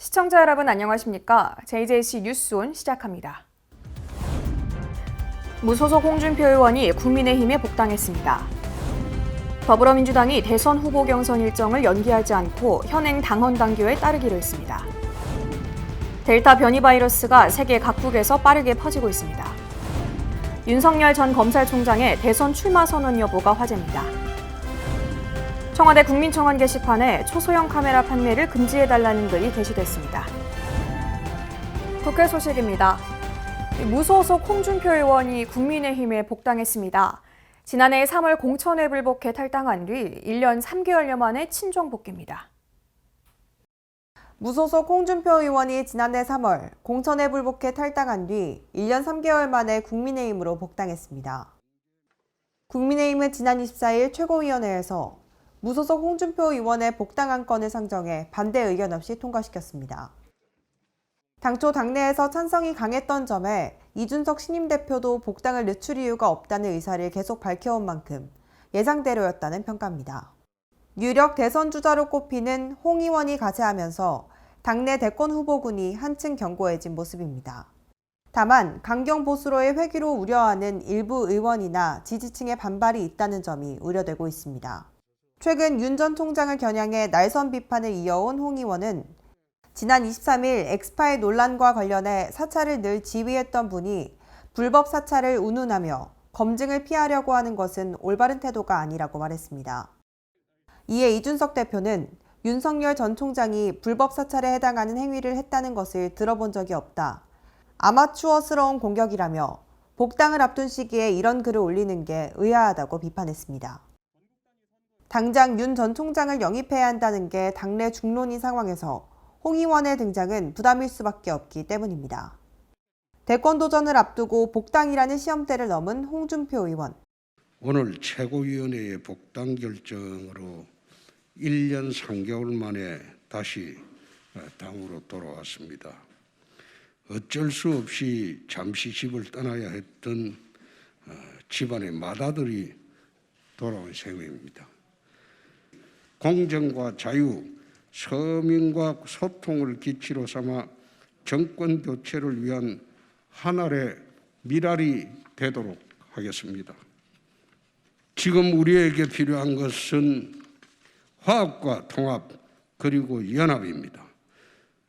시청자 여러분 안녕하십니까? JJC 뉴스온 시작합니다. 무소속 홍준표 의원이 국민의힘에 복당했습니다. 더불어민주당이 대선 후보 경선 일정을 연기하지 않고 현행 당헌 당규에 따르기로 했습니다. 델타 변이 바이러스가 세계 각국에서 빠르게 퍼지고 있습니다. 윤석열 전 검찰총장의 대선 출마 선언 여부가 화제입니다. 청와대 국민청원 게시판에 초소형 카메라 판매를 금지해달라는 글이 게시됐습니다. 국회 소식입니다. 무소속 홍준표 의원이 국민의힘에 복당했습니다. 지난해 3월 공천에 불복해 탈당한 뒤 1년 3개월여 만에 친정 복귀입니다. 무소속 홍준표 의원이 지난해 3월 공천에 불복해 탈당한 뒤 1년 3개월 만에 국민의힘으로 복당했습니다. 국민의힘은 지난 24일 최고위원회에서 무소속 홍준표 의원의 복당 안건을 상정해 반대 의견 없이 통과시켰습니다. 당초 당내에서 찬성이 강했던 점에 이준석 신임 대표도 복당을 늦출 이유가 없다는 의사를 계속 밝혀온 만큼 예상대로였다는 평가입니다. 유력 대선 주자로 꼽히는 홍 의원이 가세하면서 당내 대권 후보군이 한층 견고해진 모습입니다. 다만 강경 보수로의 회귀로 우려하는 일부 의원이나 지지층의 반발이 있다는 점이 우려되고 있습니다. 최근 윤 전 총장을 겨냥해 날선 비판을 이어온 홍 의원은 지난 23일 엑스파일 논란과 관련해 사찰을 늘 지휘했던 분이 불법 사찰을 운운하며 검증을 피하려고 하는 것은 올바른 태도가 아니라고 말했습니다. 이에 이준석 대표는 윤석열 전 총장이 불법 사찰에 해당하는 행위를 했다는 것을 들어본 적이 없다. 아마추어스러운 공격이라며 복당을 앞둔 시기에 이런 글을 올리는 게 의아하다고 비판했습니다. 당장 윤 전 총장을 영입해야 한다는 게 당내 중론인 상황에서 홍 의원의 등장은 부담일 수밖에 없기 때문입니다. 대권 도전을 앞두고 복당이라는 시험대를 넘은 홍준표 의원. 오늘 최고위원회의 복당 결정으로 1년 3개월 만에 다시 당으로 돌아왔습니다. 어쩔 수 없이 잠시 집을 떠나야 했던 집안의 맏아들이 돌아온 셈입니다. 공정과 자유, 서민과 소통을 기치로 삼아 정권 교체를 위한 하늘의 미랄이 되도록 하겠습니다. 지금 우리에게 필요한 것은 화합과 통합 그리고 연합입니다.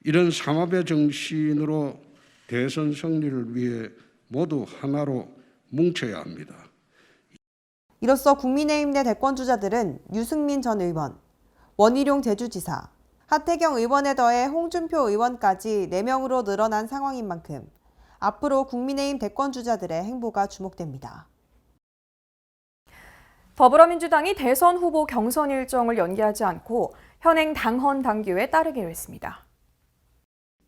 이런 삼합의 정신으로 대선 승리를 위해 모두 하나로 뭉쳐야 합니다. 이로써 국민의힘 내 대권 주자들은 유승민 전 의원, 원희룡 제주지사, 하태경 의원에 더해 홍준표 의원까지 4명으로 늘어난 상황인 만큼 앞으로 국민의힘 대권 주자들의 행보가 주목됩니다. 더불어민주당이 대선 후보 경선 일정을 연기하지 않고 현행 당헌 당규에 따르기로 했습니다.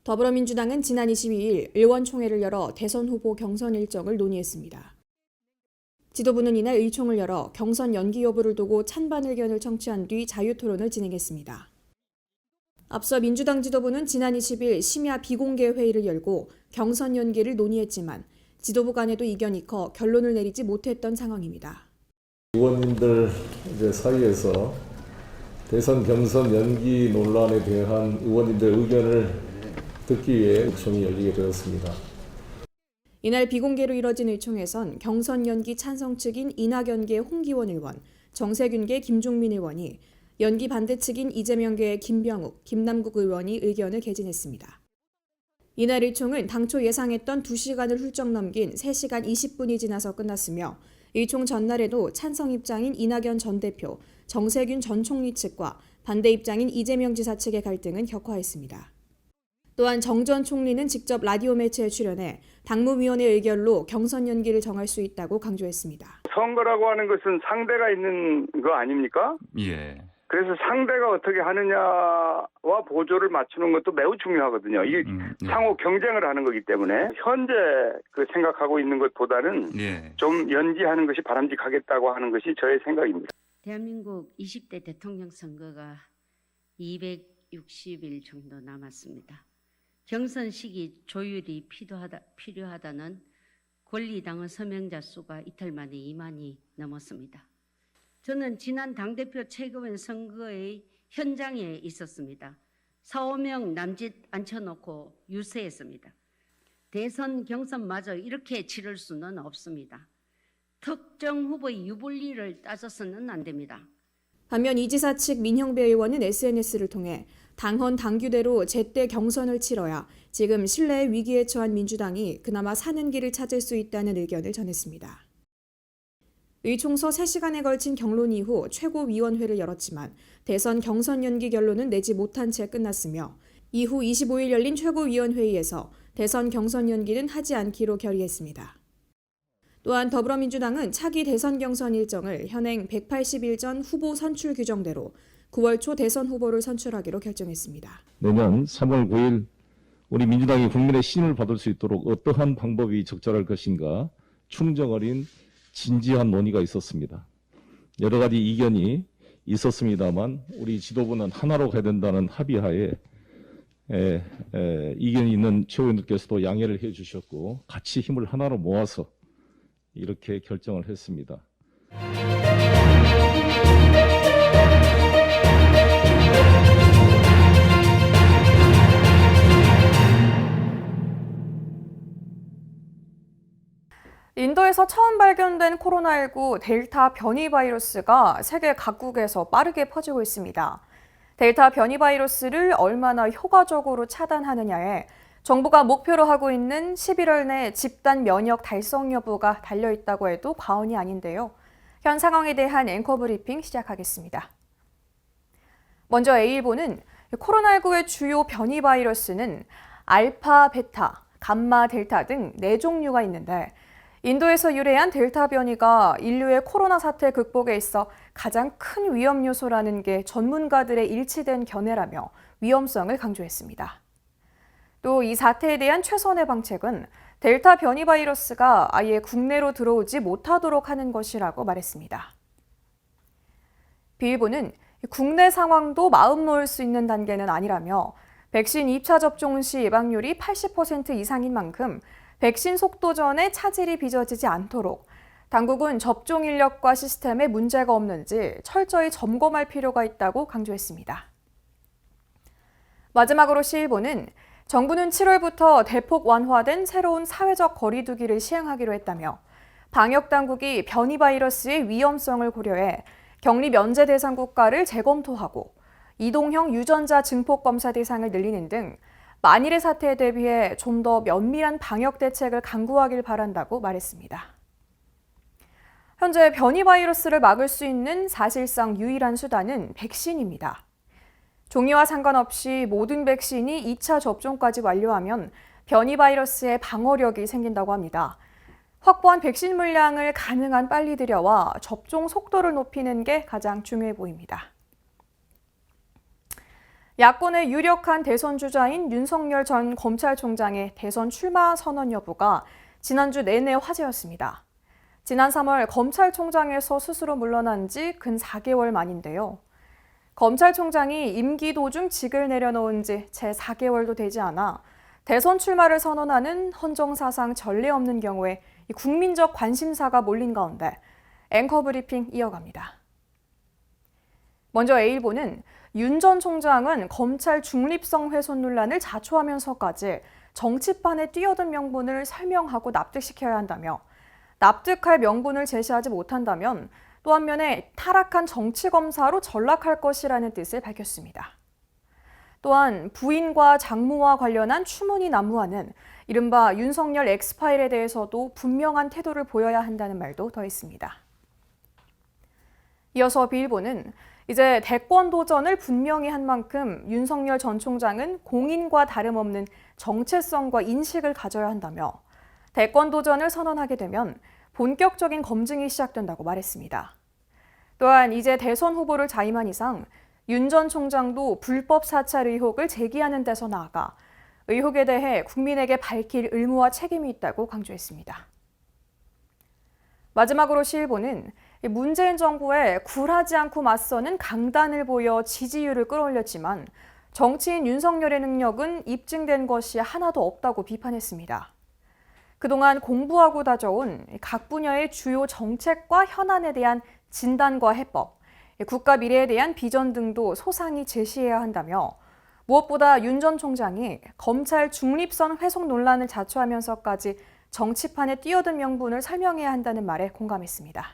더불어민주당은 지난 22일 의원총회를 열어 대선 후보 경선 일정을 논의했습니다. 지도부는 이날 의총을 열어 경선 연기 여부를 두고 찬반 의견을 청취한 뒤 자유토론을 진행했습니다. 앞서 민주당 지도부는 지난 20일 심야 비공개 회의를 열고 경선 연기를 논의했지만 지도부 간에도 이견이 커 결론을 내리지 못했던 상황입니다. 의원님들 사이에서 대선 경선 연기 논란에 대한 의원님들 의견을 듣기 위해 의총이 열리게 되었습니다. 이날 비공개로 이뤄진 의총에선 경선 연기 찬성 측인 이낙연계 홍기원 의원, 정세균계 김종민 의원이 연기 반대 측인 이재명계의 김병욱, 김남국 의원이 의견을 개진했습니다. 이날 의총은 당초 예상했던 2시간을 훌쩍 넘긴 3시간 20분이 지나서 끝났으며 의총 전날에도 찬성 입장인 이낙연 전 대표, 정세균 전 총리 측과 반대 입장인 이재명 지사 측의 갈등은 격화했습니다. 또한 정 전 총리는 직접 라디오 매체에 출연해 당무위원회 의결로 경선 연기를 정할 수 있다고 강조했습니다. 선거라고 하는 것은 상대가 있는 거 아닙니까? 예. 그래서 상대가 어떻게 하느냐와 보조를 맞추는 것도 매우 중요하거든요. 이게 예. 상호 경쟁을 하는 거기 때문에 현재 생각하고 있는 것보다는 예. 좀 연기하는 것이 바람직하겠다고 하는 것이 저의 생각입니다. 대한민국 20대 대통령 선거가 260일 정도 남았습니다. 경선 시기 조율이 필요하다는 권리당원 서명자 수가 이틀 만에 2만이 넘었습니다. 저는 지난 당대표 최고위원 선거의 현장에 있었습니다. 4, 5명 남짓 앉혀놓고 유세했습니다. 대선 경선마저 이렇게 치를 수는 없습니다. 특정 후보의 유불리를 따져서는 안 됩니다. 반면 이 지사 측 민형배 의원은 SNS를 통해 당헌 당규대로 제때 경선을 치러야 지금 신뢰의 위기에 처한 민주당이 그나마 사는 길을 찾을 수 있다는 의견을 전했습니다. 의총서 3시간에 걸친 경론 이후 최고위원회를 열었지만 대선 경선 연기 결론은 내지 못한 채 끝났으며 이후 25일 열린 최고위원회의에서 대선 경선 연기는 하지 않기로 결의했습니다. 또한 더불어민주당은 차기 대선 경선 일정을 현행 180일 전 후보 선출 규정대로 9월 초 대선 후보를 선출하기로 결정했습니다. 내년 3월 9일 우리 민주당이 국민의 신임을 받을 수 있도록 어떠한 방법이 적절할 것인가 충정 어린 진지한 논의가 있었습니다. 여러 가지 이견이 있었습니다만 우리 지도부는 하나로 가야 된다는 합의하에 이견이 있는 최고위원들께서도 양해를 해주셨고 같이 힘을 하나로 모아서 이렇게 결정을 했습니다. 인도에서 처음 발견된 코로나19 델타 변이 바이러스가 세계 각국에서 빠르게 퍼지고 있습니다. 델타 변이 바이러스를 얼마나 효과적으로 차단하느냐에 정부가 목표로 하고 있는 11월 내 집단 면역 달성 여부가 달려있다고 해도 과언이 아닌데요. 현 상황에 대한 앵커 브리핑 시작하겠습니다. 먼저 A일보는 코로나19의 주요 변이 바이러스는 알파, 베타, 감마, 델타 등 4종류가 있는데 인도에서 유래한 델타 변이가 인류의 코로나 사태 극복에 있어 가장 큰 위험 요소라는 게 전문가들의 일치된 견해라며 위험성을 강조했습니다. 또 이 사태에 대한 최선의 방책은 델타 변이 바이러스가 아예 국내로 들어오지 못하도록 하는 것이라고 말했습니다. B일보는 국내 상황도 마음 놓을 수 있는 단계는 아니라며 백신 2차 접종 시 예방률이 80% 이상인 만큼 백신 속도 전에 차질이 빚어지지 않도록 당국은 접종 인력과 시스템에 문제가 없는지 철저히 점검할 필요가 있다고 강조했습니다. 마지막으로 C일보는 정부는 7월부터 대폭 완화된 새로운 사회적 거리두기를 시행하기로 했다며 방역당국이 변이 바이러스의 위험성을 고려해 격리 면제 대상 국가를 재검토하고 이동형 유전자 증폭 검사 대상을 늘리는 등 만일의 사태에 대비해 좀 더 면밀한 방역 대책을 강구하길 바란다고 말했습니다. 현재 변이 바이러스를 막을 수 있는 사실상 유일한 수단은 백신입니다. 종류와 상관없이 모든 백신이 2차 접종까지 완료하면 변이 바이러스의 방어력이 생긴다고 합니다. 확보한 백신 물량을 가능한 빨리 들여와 접종 속도를 높이는 게 가장 중요해 보입니다. 야권의 유력한 대선 주자인 윤석열 전 검찰총장의 대선 출마 선언 여부가 지난주 내내 화제였습니다. 지난 3월 검찰총장에서 스스로 물러난 지 근 4개월 만인데요. 검찰총장이 임기 도중 직을 내려놓은 지 채 4개월도 되지 않아 대선 출마를 선언하는 헌정사상 전례 없는 경우에 국민적 관심사가 몰린 가운데 앵커 브리핑 이어갑니다. 먼저 A일보는 윤 전 총장은 검찰 중립성 훼손 논란을 자초하면서까지 정치판에 뛰어든 명분을 설명하고 납득시켜야 한다며 납득할 명분을 제시하지 못한다면 또 한면에 타락한 정치검사로 전락할 것이라는 뜻을 밝혔습니다. 또한 부인과 장모와 관련한 추문이 난무하는 이른바 윤석열 엑스파일에 대해서도 분명한 태도를 보여야 한다는 말도 더했습니다. 이어서 B일보는 이제 대권 도전을 분명히 한 만큼 윤석열 전 총장은 공인과 다름없는 정체성과 인식을 가져야 한다며 대권 도전을 선언하게 되면 본격적인 검증이 시작된다고 말했습니다. 또한 이제 대선 후보를 자임한 이상 윤 전 총장도 불법 사찰 의혹을 제기하는 데서 나아가 의혹에 대해 국민에게 밝힐 의무와 책임이 있다고 강조했습니다. 마지막으로 C일보는 문재인 정부에 굴하지 않고 맞서는 강단을 보여 지지율을 끌어올렸지만 정치인 윤석열의 능력은 입증된 것이 하나도 없다고 비판했습니다. 그동안 공부하고 다져온 각 분야의 주요 정책과 현안에 대한 진단과 해법, 국가 미래에 대한 비전 등도 소상히 제시해야 한다며 무엇보다 윤 전 총장이 검찰 중립선 훼손 논란을 자초하면서까지 정치판에 뛰어든 명분을 설명해야 한다는 말에 공감했습니다.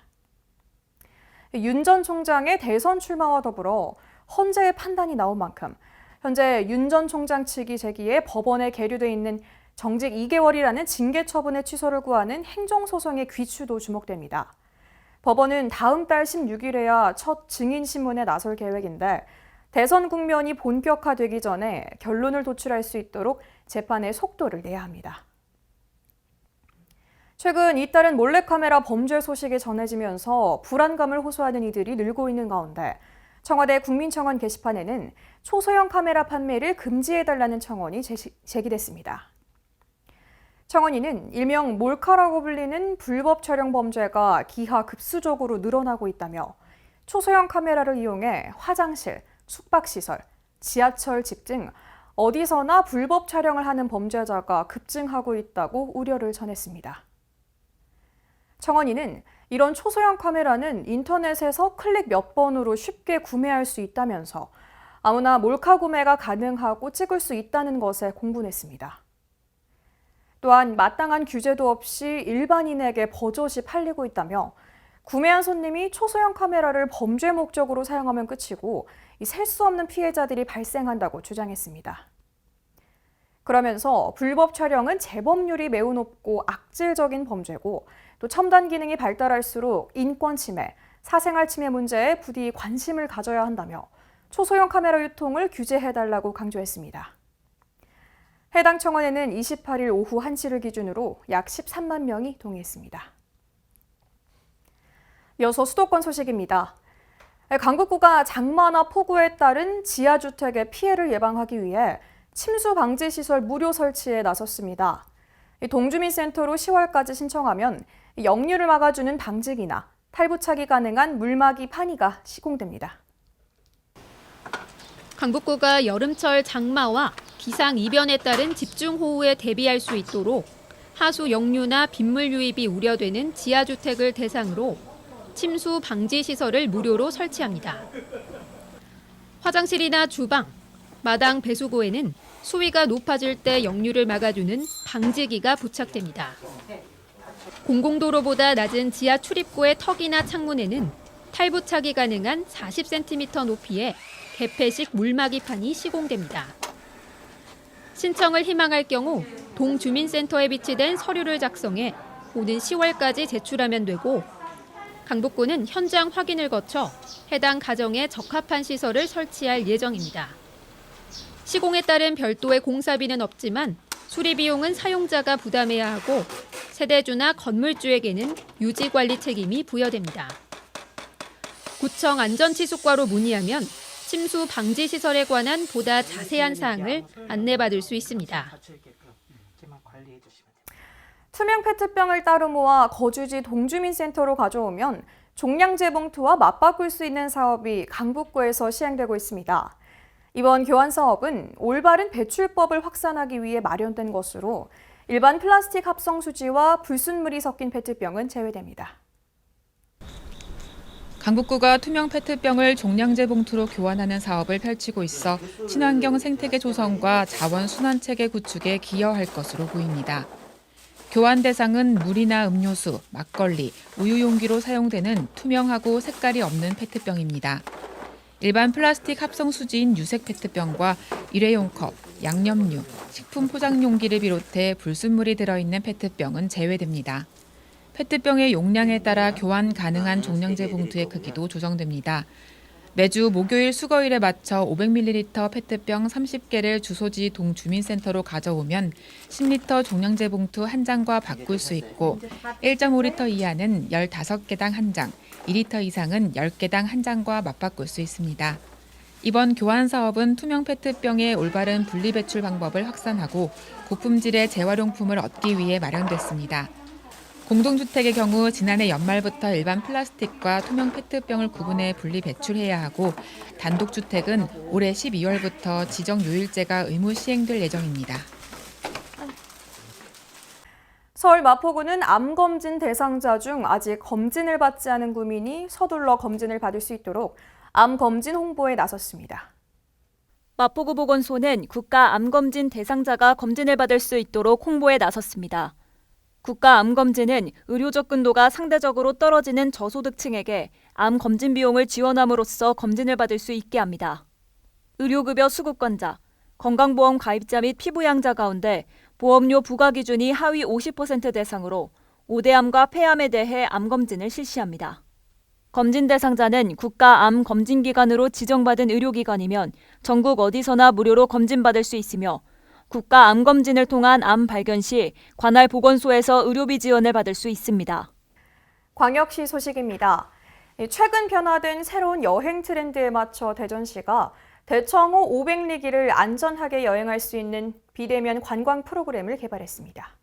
윤 전 총장의 대선 출마와 더불어 헌재의 판단이 나온 만큼 현재 윤 전 총장 측이 제기해 법원에 계류돼 있는 정직 2개월이라는 징계 처분의 취소를 구하는 행정소송의 귀추도 주목됩니다. 법원은 다음 달 16일에야 첫 증인 신문에 나설 계획인데 대선 국면이 본격화되기 전에 결론을 도출할 수 있도록 재판에 속도를 내야 합니다. 최근 잇따른 몰래카메라 범죄 소식이 전해지면서 불안감을 호소하는 이들이 늘고 있는 가운데 청와대 국민청원 게시판에는 초소형 카메라 판매를 금지해달라는 청원이 제기됐습니다. 청원인은 일명 몰카라고 불리는 불법 촬영 범죄가 기하급수적으로 늘어나고 있다며 초소형 카메라를 이용해 화장실, 숙박시설, 지하철, 집 등 어디서나 불법 촬영을 하는 범죄자가 급증하고 있다고 우려를 전했습니다. 청원인은 이런 초소형 카메라는 인터넷에서 클릭 몇 번으로 쉽게 구매할 수 있다면서 아무나 몰카 구매가 가능하고 찍을 수 있다는 것에 공분했습니다. 또한 마땅한 규제도 없이 일반인에게 버젓이 팔리고 있다며 구매한 손님이 초소형 카메라를 범죄 목적으로 사용하면 끝이고 셀 수 없는 피해자들이 발생한다고 주장했습니다. 그러면서 불법 촬영은 재범률이 매우 높고 악질적인 범죄고 또 첨단 기능이 발달할수록 인권 침해, 사생활 침해 문제에 부디 관심을 가져야 한다며 초소형 카메라 유통을 규제해달라고 강조했습니다. 해당 청원에는 28일 오후 1시를 기준으로 약 13만 명이 동의했습니다. 이어서 수도권 소식입니다. 강북구가 장마나 폭우에 따른 지하주택의 피해를 예방하기 위해 침수 방지 시설 무료 설치에 나섰습니다. 동주민센터로 10월까지 신청하면 역류를 막아주는 방직이나 탈부착이 가능한 물막이 판이가 시공됩니다. 강북구가 여름철 장마와 기상이변에 따른 집중호우에 대비할 수 있도록 하수 역류나 빗물 유입이 우려되는 지하주택을 대상으로 침수 방지 시설을 무료로 설치합니다. 화장실이나 주방, 마당 배수구에는 수위가 높아질 때 역류를 막아주는 방지기가 부착됩니다. 공공도로보다 낮은 지하 출입구의 턱이나 창문에는 탈부착이 가능한 40cm 높이의 개폐식 물막이판이 시공됩니다. 신청을 희망할 경우 동주민센터에 비치된 서류를 작성해 오는 10월까지 제출하면 되고 강북구는 현장 확인을 거쳐 해당 가정에 적합한 시설을 설치할 예정입니다. 시공에 따른 별도의 공사비는 없지만 수리 비용은 사용자가 부담해야 하고 세대주나 건물주에게는 유지관리 책임이 부여됩니다. 구청 안전치수과로 문의하면 침수 방지 시설에 관한 보다 자세한 사항을 안내받을 수 있습니다. 투명 페트병을 따로 모아 거주지 동주민센터로 가져오면 종량제 봉투와 맞바꿀 수 있는 사업이 강북구에서 시행되고 있습니다. 이번 교환 사업은 올바른 배출법을 확산하기 위해 마련된 것으로 일반 플라스틱 합성 수지와 불순물이 섞인 페트병은 제외됩니다. 강북구가 투명 페트병을 종량제 봉투로 교환하는 사업을 펼치고 있어 친환경 생태계 조성과 자원 순환 체계 구축에 기여할 것으로 보입니다. 교환 대상은 물이나 음료수, 막걸리, 우유 용기로 사용되는 투명하고 색깔이 없는 페트병입니다. 일반 플라스틱 합성 수지인 유색 페트병과 일회용 컵, 양념류, 식품 포장 용기를 비롯해 불순물이 들어있는 페트병은 제외됩니다. 페트병의 용량에 따라 교환 가능한 종량제 봉투의 크기도 조정됩니다. 매주 목요일 수거일에 맞춰 500ml 페트병 30개를 주소지 동주민센터로 가져오면 10리터 종량제 봉투 1장과 바꿀 수 있고 1.5리터 이하는 15개당 1장, 2리터 이상은 10개당 1장과 맞바꿀 수 있습니다. 이번 교환 사업은 투명 페트병의 올바른 분리 배출 방법을 확산하고 고품질의 재활용품을 얻기 위해 마련됐습니다. 공동주택의 경우 지난해 연말부터 일반 플라스틱과 투명 페트병을 구분해 분리 배출해야 하고 단독주택은 올해 12월부터 지정 요일제가 의무 시행될 예정입니다. 서울 마포구는 암검진 대상자 중 아직 검진을 받지 않은 구민이 서둘러 검진을 받을 수 있도록 암검진 홍보에 나섰습니다. 마포구보건소는 국가암검진 대상자가 검진을 받을 수 있도록 홍보에 나섰습니다. 국가암검진은 의료 접근도가 상대적으로 떨어지는 저소득층에게 암 검진 비용을 지원함으로써 검진을 받을 수 있게 합니다. 의료급여 수급권자, 건강보험 가입자 및 피부양자 가운데 보험료 부과 기준이 하위 50% 대상으로 5대암과 폐암에 대해 암검진을 실시합니다. 검진 대상자는 국가암검진기관으로 지정받은 의료기관이면 전국 어디서나 무료로 검진받을 수 있으며 국가암검진을 통한 암 발견 시 관할 보건소에서 의료비 지원을 받을 수 있습니다. 광역시 소식입니다. 최근 변화된 새로운 여행 트렌드에 맞춰 대전시가 대청호 500리길을 안전하게 여행할 수 있는 비대면 관광 프로그램을 개발했습니다.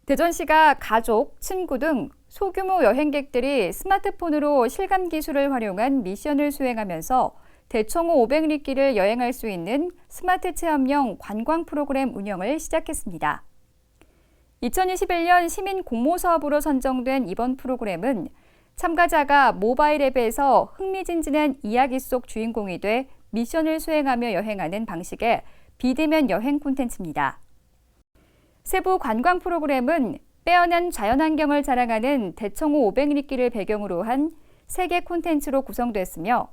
대전시가 가족, 친구 등 소규모 여행객들이 스마트폰으로 실감 기술을 활용한 미션을 수행하면서 대청호 500리길을 여행할 수 있는 스마트 체험형 관광 프로그램 운영을 시작했습니다. 2021년 시민 공모 사업으로 선정된 이번 프로그램은 참가자가 모바일 앱에서 흥미진진한 이야기 속 주인공이 돼 미션을 수행하며 여행하는 방식의 비대면 여행 콘텐츠입니다. 세부 관광 프로그램은 빼어난 자연환경을 자랑하는 대청호 500리길을 배경으로 한 3개 콘텐츠로 구성됐으며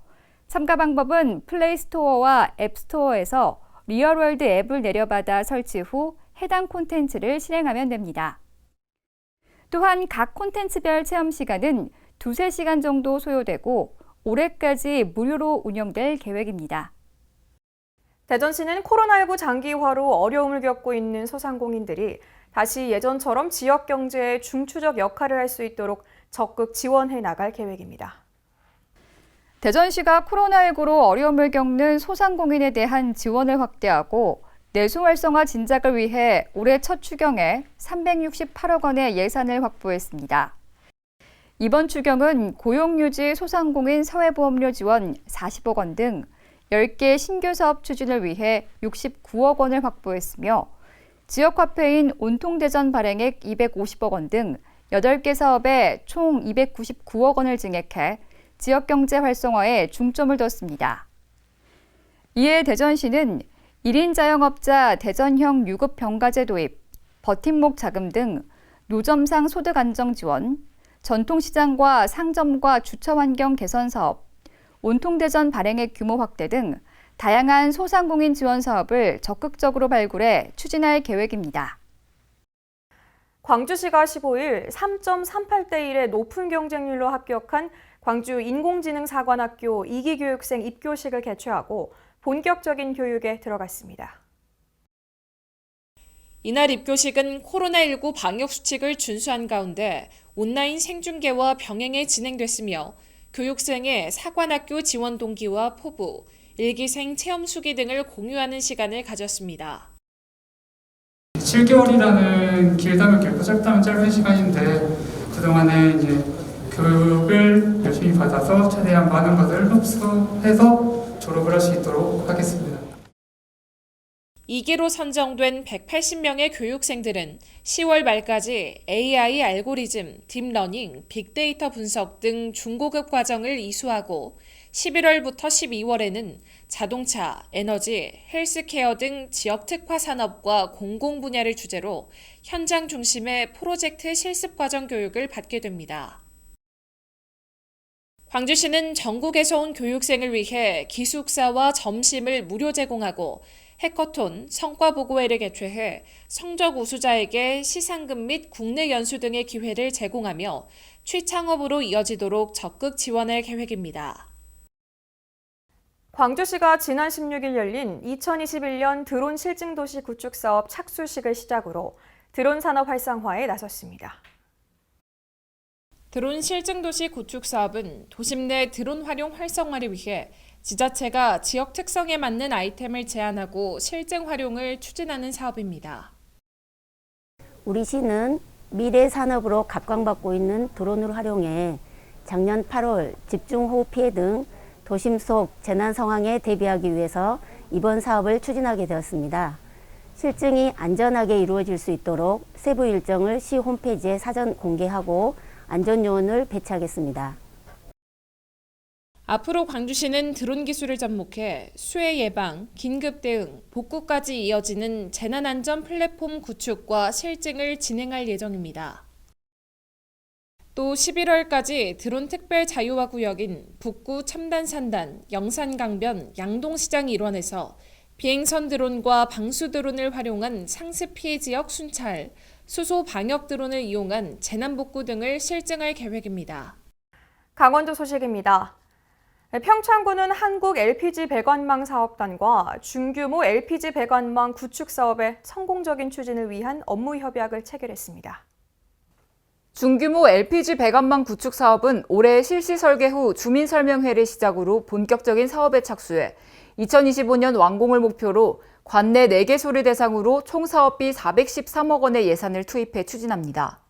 참가 방법은 플레이스토어와 앱스토어에서 리얼월드 앱을 내려받아 설치 후 해당 콘텐츠를 실행하면 됩니다. 또한 각 콘텐츠별 체험 시간은 2-3시간 정도 소요되고 올해까지 무료로 운영될 계획입니다. 대전시는 코로나19 장기화로 어려움을 겪고 있는 소상공인들이 다시 예전처럼 지역 경제에 중추적 역할을 할 수 있도록 적극 지원해 나갈 계획입니다. 대전시가 코로나19로 어려움을 겪는 소상공인에 대한 지원을 확대하고 내수 활성화 진작을 위해 올해 첫 추경에 368억 원의 예산을 확보했습니다. 이번 추경은 고용유지 소상공인 사회보험료 지원 40억 원 등 10개 신규 사업 추진을 위해 69억 원을 확보했으며 지역화폐인 온통대전 발행액 250억 원 등 8개 사업에 총 299억 원을 증액해 지역경제 활성화에 중점을 뒀습니다. 이에 대전시는 1인 자영업자 대전형 유급 병가제 도입, 버팀목 자금 등 노점상 소득 안정 지원, 전통시장과 상점과 주차 환경 개선 사업, 온통대전 발행액 규모 확대 등 다양한 소상공인 지원 사업을 적극적으로 발굴해 추진할 계획입니다. 광주시가 15일 3.38대 1의 높은 경쟁률로 합격한 광주 인공지능사관학교 2기 교육생 입교식을 개최하고 본격적인 교육에 들어갔습니다. 이날 입교식은 코로나19 방역수칙을 준수한 가운데 온라인 생중계와 병행해 진행됐으며 교육생의 사관학교 지원 동기와 포부, 일기생 체험 수기 등을 공유하는 시간을 가졌습니다. 7개월이라는 길다면 길고 짧다면 짧은 시간인데 그동안에 이제 교육을 열심히 받아서 최대한 많은 것을 흡수해서 졸업을 할 수 있도록 하겠습니다. 2기로 선정된 180명의 교육생들은 10월 말까지 AI 알고리즘, 딥러닝, 빅데이터 분석 등 중고급 과정을 이수하고 11월부터 12월에는 자동차, 에너지, 헬스케어 등 지역 특화 산업과 공공 분야를 주제로 현장 중심의 프로젝트 실습 과정 교육을 받게 됩니다. 광주시는 전국에서 온 교육생을 위해 기숙사와 점심을 무료 제공하고 해커톤, 성과보고회를 개최해 성적 우수자에게 시상금 및 국내 연수 등의 기회를 제공하며 취창업으로 이어지도록 적극 지원할 계획입니다. 광주시가 지난 16일 열린 2021년 드론 실증도시 구축사업 착수식을 시작으로 드론 산업 활성화에 나섰습니다. 드론 실증도시 구축 사업은 도심 내 드론 활용 활성화를 위해 지자체가 지역 특성에 맞는 아이템을 제안하고 실증 활용을 추진하는 사업입니다. 우리 시는 미래 산업으로 각광받고 있는 드론을 활용해 작년 8월 집중호우 피해 등 도심 속 재난 상황에 대비하기 위해서 이번 사업을 추진하게 되었습니다. 실증이 안전하게 이루어질 수 있도록 세부 일정을 시 홈페이지에 사전 공개하고 안전요원을 배치하겠습니다. 앞으로 광주시는 드론 기술을 접목해 수해 예방, 긴급 대응, 복구까지 이어지는 재난안전 플랫폼 구축과 실증을 진행할 예정입니다. 또 11월까지 드론 특별 자유화 구역인 북구 첨단산단, 영산강변, 양동시장 일원에서 비행선 드론과 방수 드론을 활용한 상습 피해 지역 순찰, 수소 방역 드론을 이용한 재난복구 등을 실증할 계획입니다. 강원도 소식입니다. 평창군은 한국 LPG 배관망 사업단과 중규모 LPG 배관망 구축 사업의 성공적인 추진을 위한 업무 협약을 체결했습니다. 중규모 LPG 배관망 구축 사업은 올해 실시 설계 후 주민설명회를 시작으로 본격적인 사업에 착수해 2025년 완공을 목표로 관내 4개소를 대상으로 총 사업비 413억 원의 예산을 투입해 추진합니다.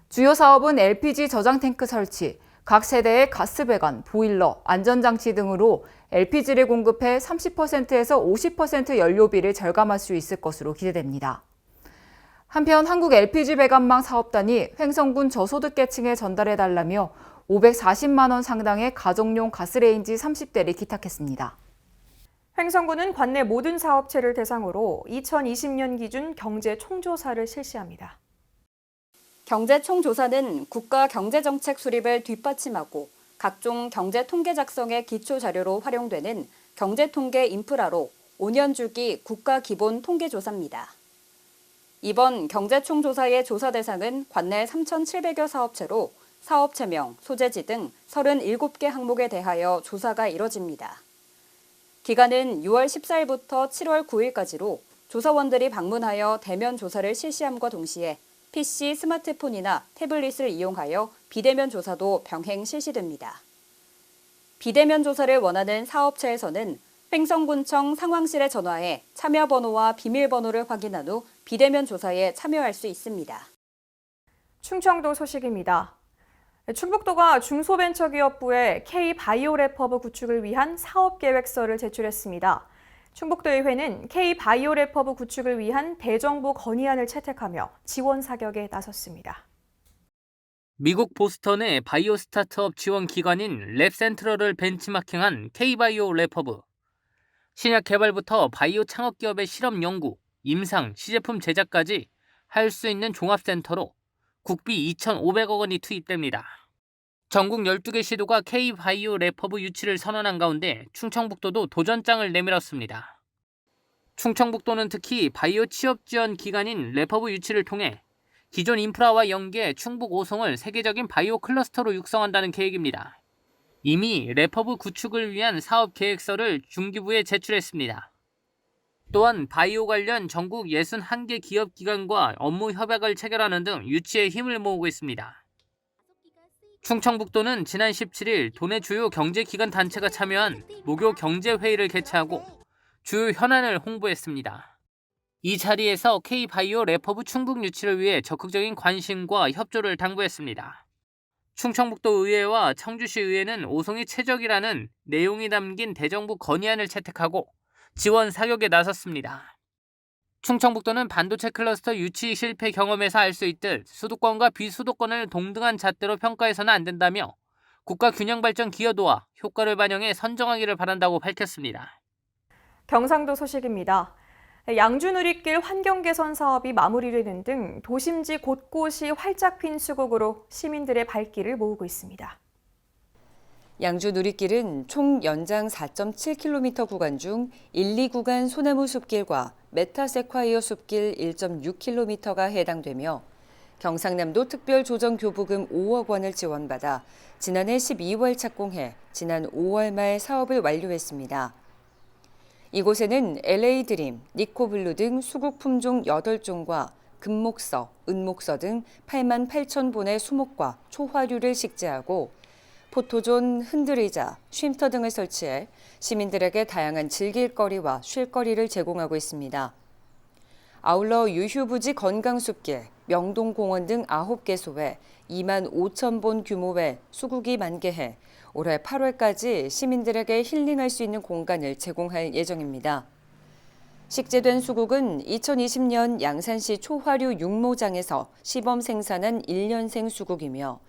주요 사업은 LPG 저장 탱크 설치, 각 세대의 가스 배관, 보일러, 안전장치 등으로 LPG를 공급해 30%에서 50% 연료비를 절감할 수 있을 것으로 기대됩니다. 한편 한국 LPG 배관망 사업단이 횡성군 저소득계층에 전달해달라며 540만 원 상당의 가정용 가스레인지 30대를 기탁했습니다. 횡성군은 관내 모든 사업체를 대상으로 2020년 기준 경제 총조사를 실시합니다. 경제 총조사는 국가 경제정책 수립을 뒷받침하고 각종 경제 통계 작성의 기초 자료로 활용되는 경제통계 인프라로 5년 주기 국가 기본 통계조사입니다. 이번 경제 총조사의 조사 대상은 관내 3,700여 사업체로 사업체명, 소재지 등 37개 항목에 대하여 조사가 이뤄집니다. 기간은 6월 14일부터 7월 9일까지로 조사원들이 방문하여 대면 조사를 실시함과 동시에 PC, 스마트폰이나 태블릿을 이용하여 비대면 조사도 병행 실시됩니다. 비대면 조사를 원하는 사업체에서는 횡성군청 상황실에 전화해 참여번호와 비밀번호를 확인한 후 비대면 조사에 참여할 수 있습니다. 충청도 소식입니다. 충북도가 중소벤처기업부에 K-바이오랩허브 구축을 위한 사업계획서를 제출했습니다. 충북도의회는 K-바이오랩허브 구축을 위한 대정부 건의안을 채택하며 지원 사격에 나섰습니다. 미국 보스턴의 바이오 스타트업 지원 기관인 랩센트럴을 벤치마킹한 K-바이오랩허브. 신약 개발부터 바이오 창업 기업의 실험 연구, 임상, 시제품 제작까지 할 수 있는 종합센터로 국비 2,500억 원이 투입됩니다. 전국 12개 시도가 K-바이오랩허브 유치를 선언한 가운데 충청북도도 도전장을 내밀었습니다. 충청북도는 특히 바이오 취업 지원 기관인 랩허브 유치를 통해 기존 인프라와 연계 충북 오송을 세계적인 바이오 클러스터로 육성한다는 계획입니다. 이미 랩허브 구축을 위한 사업 계획서를 중기부에 제출했습니다. 또한 바이오 관련 전국 61개 기업 기관과 업무 협약을 체결하는 등 유치에 힘을 모으고 있습니다. 충청북도는 지난 17일 도내 주요 경제기관 단체가 참여한 목요 경제회의를 개최하고 주요 현안을 홍보했습니다. 이 자리에서 K-바이오랩허브 충북 유치를 위해 적극적인 관심과 협조를 당부했습니다. 충청북도 의회와 청주시 의회는 오송이 최적이라는 내용이 담긴 대정부 건의안을 채택하고 지원 사격에 나섰습니다. 충청북도는 반도체 클러스터 유치 실패 경험에서 알 수 있듯 수도권과 비수도권을 동등한 잣대로 평가해서는 안 된다며 국가 균형 발전 기여도와 효과를 반영해 선정하기를 바란다고 밝혔습니다. 경상도 소식입니다. 양주 누리길 환경 개선 사업이 마무리되는 등 도심지 곳곳이 활짝 핀 수국으로 시민들의 발길을 모으고 있습니다. 양주 누리길은 총 연장 4.7km 구간 중 1, 2구간 소나무 숲길과 메타세콰이어 숲길 1.6km가 해당되며 경상남도 특별조정교부금 5억 원을 지원받아 지난해 12월 착공해 지난 5월 말 사업을 완료했습니다. 이곳에는 LA드림, 니코블루 등 수국 품종 8종과 금목서, 은목서 등 8만 8천 본의 수목과 초화류를 식재하고 포토존, 흔들의자, 쉼터 등을 설치해 시민들에게 다양한 즐길거리와 쉴거리를 제공하고 있습니다. 아울러 유휴부지 건강숲길, 명동공원 등 9개소에 2만 5천 본 규모의 수국이 만개해 올해 8월까지 시민들에게 힐링할 수 있는 공간을 제공할 예정입니다. 식재된 수국은 2020년 양산시 초화류 육모장에서 시범 생산한 1년생 수국이며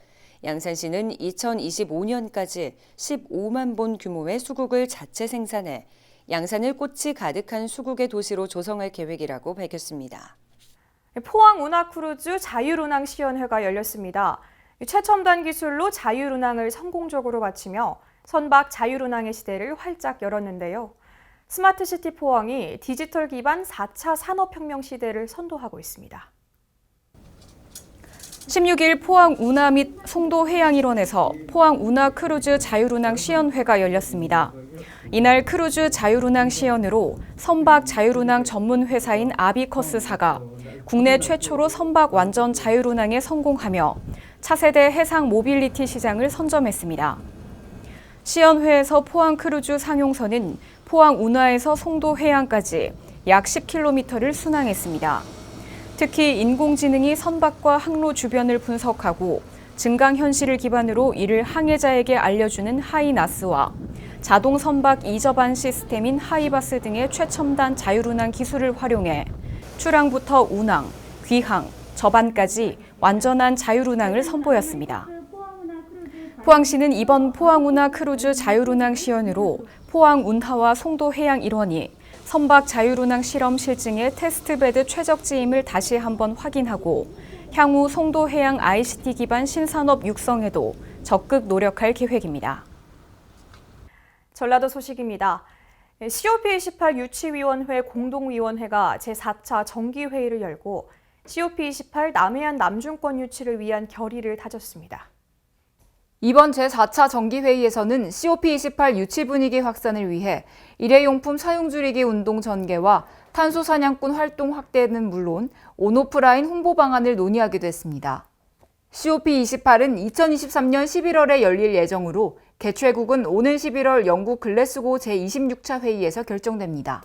양산시는 2025년까지 15만 본 규모의 수국을 자체 생산해 양산을 꽃이 가득한 수국의 도시로 조성할 계획이라고 밝혔습니다. 포항 운하크루즈 자율운항 시연회가 열렸습니다. 최첨단 기술로 자율운항을 성공적으로 마치며 선박 자율운항의 시대를 활짝 열었는데요. 스마트시티 포항이 디지털 기반 4차 산업혁명 시대를 선도하고 있습니다. 16일 포항 운하 및 송도 해양 일원에서 포항 운하 크루즈 자율운항 시연회가 열렸습니다. 이날 크루즈 자율운항 시연으로 선박 자율운항 전문 회사인 아비커스사가 국내 최초로 선박 완전 자율운항에 성공하며 차세대 해상 모빌리티 시장을 선점했습니다. 시연회에서 포항 크루즈 상용선은 포항 운하에서 송도 해양까지 약 10km를 순항했습니다. 특히 인공지능이 선박과 항로 주변을 분석하고 증강현실을 기반으로 이를 항해자에게 알려주는 하이나스와 자동 선박 이접안 시스템인 하이바스 등의 최첨단 자율운항 기술을 활용해 출항부터 운항, 귀항, 접안까지 완전한 자율운항을 선보였습니다. 포항시는 이번 포항운하 크루즈 자율운항 시연으로 포항운하와 송도해양 일원이 선박 자율운항 실험 실증의 테스트베드 최적지임을 다시 한번 확인하고 향후 송도해양 ICT 기반 신산업 육성에도 적극 노력할 계획입니다. 전라도 소식입니다. COP28 유치위원회 공동위원회가 제4차 정기회의를 열고 COP28 남해안 남중권 유치를 위한 결의를 다졌습니다. 이번 제4차 정기회의에서는 COP28 유치 분위기 확산을 위해 일회용품 사용 줄이기 운동 전개와 탄소 사냥꾼 활동 확대는 물론 온오프라인 홍보 방안을 논의하기도 했습니다. COP28은 2023년 11월에 열릴 예정으로 개최국은 오는 11월 영국 글래스고 제26차 회의에서 결정됩니다.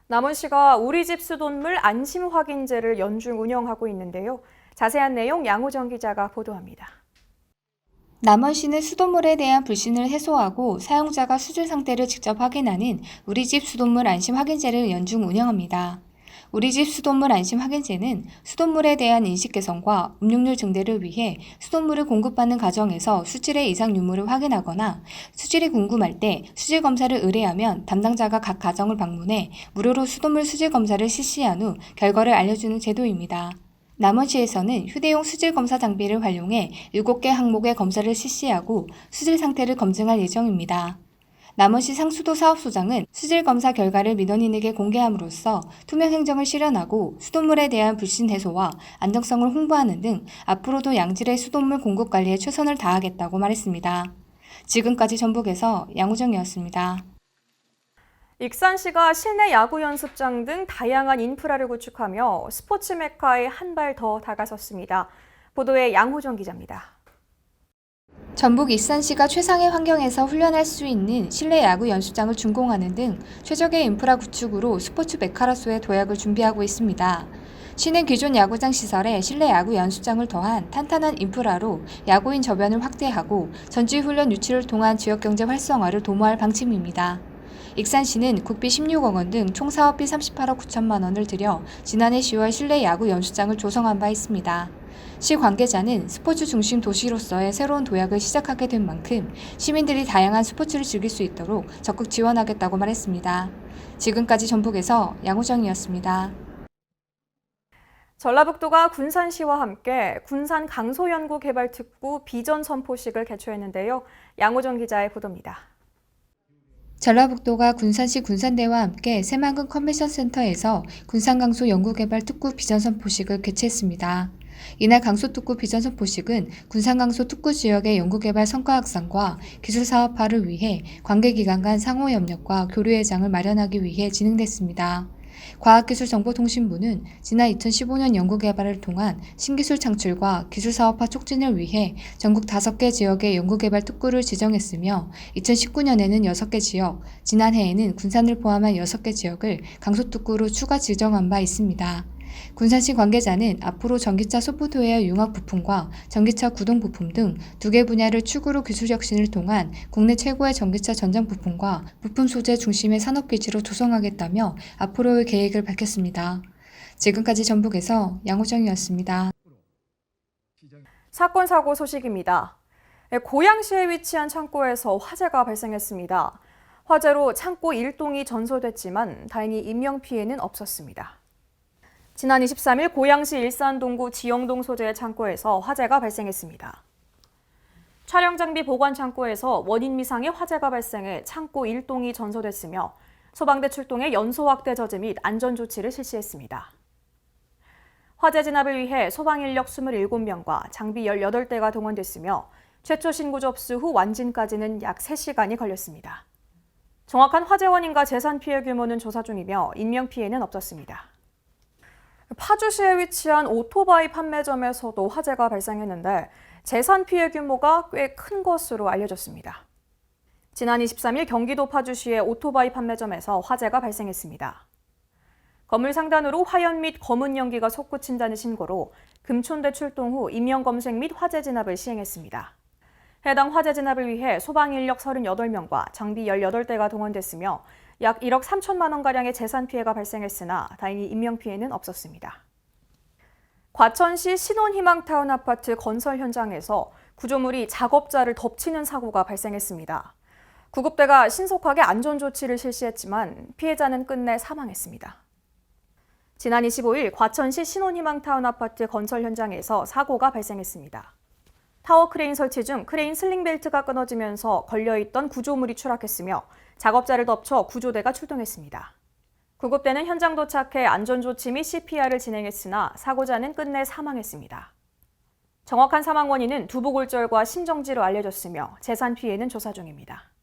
남원시가 우리 집 수돗물 안심 확인제를 연중 운영하고 있는데요. 자세한 내용 양호정 기자가 보도합니다. 남원시는 수돗물에 대한 불신을 해소하고 사용자가 수질 상태를 직접 확인하는 우리 집 수돗물 안심 확인제를 연중 운영합니다. 우리 집 수돗물 안심 확인제는 수돗물에 대한 인식 개선과 음용률 증대를 위해 수돗물을 공급받는 과정에서 수질의 이상 유무를 확인하거나 수질이 궁금할 때 수질 검사를 의뢰하면 담당자가 각 가정을 방문해 무료로 수돗물 수질 검사를 실시한 후 결과를 알려주는 제도입니다. 남원시에서는 휴대용 수질 검사 장비를 활용해 7개 항목의 검사를 실시하고 수질 상태를 검증할 예정입니다. 남원시 상수도 사업소장은 수질 검사 결과를 민원인에게 공개함으로써 투명 행정을 실현하고 수돗물에 대한 불신 해소와 안정성을 홍보하는 등 앞으로도 양질의 수돗물 공급 관리에 최선을 다하겠다고 말했습니다. 지금까지 전북에서 양우정이었습니다. 익산시가 실내 야구 연습장 등 다양한 인프라를 구축하며 스포츠 메카에 한 발 더 다가섰습니다. 보도에 양호정 기자입니다. 전북 익산시가 최상의 환경에서 훈련할 수 있는 실내 야구 연습장을 준공하는 등 최적의 인프라 구축으로 스포츠 메카로서의 도약을 준비하고 있습니다. 시는 기존 야구장 시설에 실내 야구 연습장을 더한 탄탄한 인프라로 야구인 저변을 확대하고 전지훈련 유치를 통한 지역경제 활성화를 도모할 방침입니다. 익산시는 국비 16억 원 등 총 사업비 38억 9천만 원을 들여 지난해 10월 실내 야구 연습장을 조성한 바 있습니다. 시 관계자는 스포츠 중심 도시로서의 새로운 도약을 시작하게 된 만큼 시민들이 다양한 스포츠를 즐길 수 있도록 적극 지원하겠다고 말했습니다. 지금까지 전북에서 양호정이었습니다. 전라북도가 군산시와 함께 군산 강소연구개발특구 비전 선포식을 개최했는데요. 양호정 기자의 보도입니다. 전라북도가 군산시 군산대와 함께 새만금 컨벤션 센터에서 군산강소 연구개발 특구 비전 선포식을 개최했습니다. 이날 강소특구 비전 선포식은 군산강소 특구 지역의 연구개발 성과 확산과 기술 사업화를 위해 관계기관 간 상호협력과 교류의 장을 마련하기 위해 진행됐습니다. 과학기술정보통신부는 지난 2015년 연구개발을 통한 신기술 창출과 기술사업화 촉진을 위해 전국 5개 지역의 연구개발 특구를 지정했으며 2019년에는 6개 지역, 지난해에는 군산을 포함한 6개 지역을 강소특구로 추가 지정한 바 있습니다. 군산시 관계자는 앞으로 전기차 소프트웨어 융합 부품과 전기차 구동 부품 등 2개 분야를 축으로 기술 혁신을 통한 국내 최고의 전기차 전장 부품과 부품 소재 중심의 산업기지로 조성하겠다며 앞으로의 계획을 밝혔습니다. 지금까지 전북에서 양호정이었습니다. 사건 사고 소식입니다. 고양시에 위치한 창고에서 화재가 발생했습니다. 화재로 창고 1동이 전소됐지만 다행히 인명피해는 없었습니다. 지난 23일 고양시 일산동구 지영동 소재의 창고에서 화재가 발생했습니다. 촬영 장비 보관 창고에서 원인 미상의 화재가 발생해 창고 1동이 전소됐으며 소방대 출동해 연소 확대 저지 및 안전 조치를 실시했습니다. 화재 진압을 위해 소방 인력 27명과 장비 18대가 동원됐으며 최초 신고 접수 후 완진까지는 약 3시간이 걸렸습니다. 정확한 화재 원인과 재산 피해 규모는 조사 중이며 인명 피해는 없었습니다. 파주시에 위치한 오토바이 판매점에서도 화재가 발생했는데 재산 피해 규모가 꽤 큰 것으로 알려졌습니다. 지난 23일 경기도 파주시의 오토바이 판매점에서 화재가 발생했습니다. 건물 상단으로 화연 및 검은 연기가 솟구친다는 신고로 금촌대 출동 후 인명검색 및 화재 진압을 시행했습니다. 해당 화재 진압을 위해 소방 인력 38명과 장비 18대가 동원됐으며 약 1억 3천만 원가량의 재산 피해가 발생했으나 다행히 인명 피해는 없었습니다. 과천시 신혼희망타운 아파트 건설 현장에서 구조물이 작업자를 덮치는 사고가 발생했습니다. 구급대가 신속하게 안전조치를 실시했지만 피해자는 끝내 사망했습니다. 지난 25일 과천시 신혼희망타운 아파트 건설 현장에서 사고가 발생했습니다. 타워 크레인 설치 중 크레인 슬링벨트가 끊어지면서 걸려있던 구조물이 추락했으며 작업자를 덮쳐 구조대가 출동했습니다. 구급대는 현장 도착해 안전조치 및 CPR을 진행했으나 사고자는 끝내 사망했습니다. 정확한 사망 원인은 두부골절과 심정지로 알려졌으며 재산 피해는 조사 중입니다.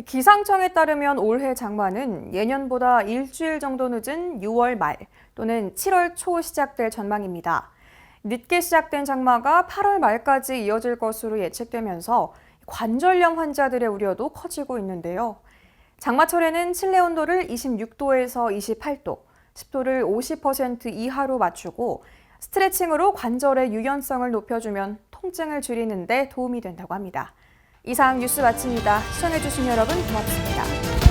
기상청에 따르면 올해 장마는 예년보다 일주일 정도 늦은 6월 말 또는 7월 초 시작될 전망입니다. 늦게 시작된 장마가 8월 말까지 이어질 것으로 예측되면서 관절염 환자들의 우려도 커지고 있는데요. 장마철에는 실내 온도를 26도에서 28도, 습도를 50% 이하로 맞추고 스트레칭으로 관절의 유연성을 높여주면 통증을 줄이는 데 도움이 된다고 합니다. 이상 뉴스 마칩니다. 시청해주신 여러분 고맙습니다.